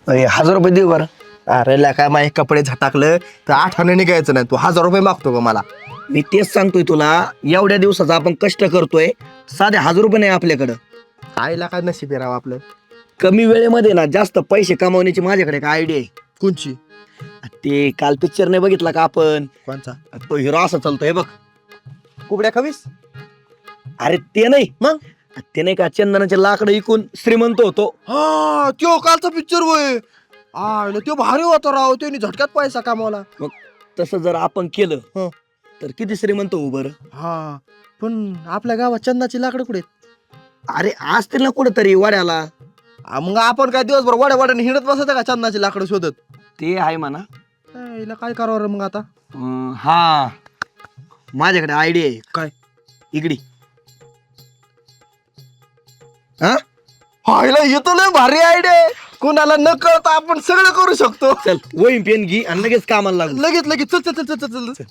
₹1000 देऊ बरं. अरे काय माझे कपडे झटाकलं तर 8 आणे निघायचं नाही, तू ₹1000 मागतो का मला? मी तेच सांगतोय तुला, एवढ्या दिवसाचा आपण कष्ट करतोय, साधे ₹1000 नाही आपल्याकडं. आईला काय नशीब आहे राव आपलं. कमी वेळेमध्ये ना जास्त पैसे कमावण्याची माझ्याकडे एक आयडिया आहे. कोणची? ते काल पिक्चर नाही बघितला का आपण? कोणचा? तो हिरो असा चालतोय बघ. कुबड्या खवीस? अरे ते नाही, मग? ते नाही का चंदनाचे लाकडं इकून श्रीमंत होतो. हा त्यो कालचा पिक्चर होय. आयला त्यो भारी होता राव, त्याने झटक्यात पैसा कमावला. मग तसं जर आपण केलं हं. तर किती श्रीमंत होऊ बरं? हा पण आपल्या गावात चंदाची लाकडं कुठे आहेत? अरे असतील ना कुठंतरी वाड्याला. मग आपण काय दिवसभर वाड्या वाड्याने हिंडत बसायचं का चंदाची लाकडं शोधत? ते आहे म्हणा. हिला काय करावं रे मग आता? हा माझ्याकडे आयडिया आहे. काय? इकडी. हिला येतो लय भारी आयडिया. कुणाला न कळता आपण सगळं करू शकतो. चल वही पेन घे आणि लगेच कामाला लागू. लगेच लगेच चल चल चल चल चल.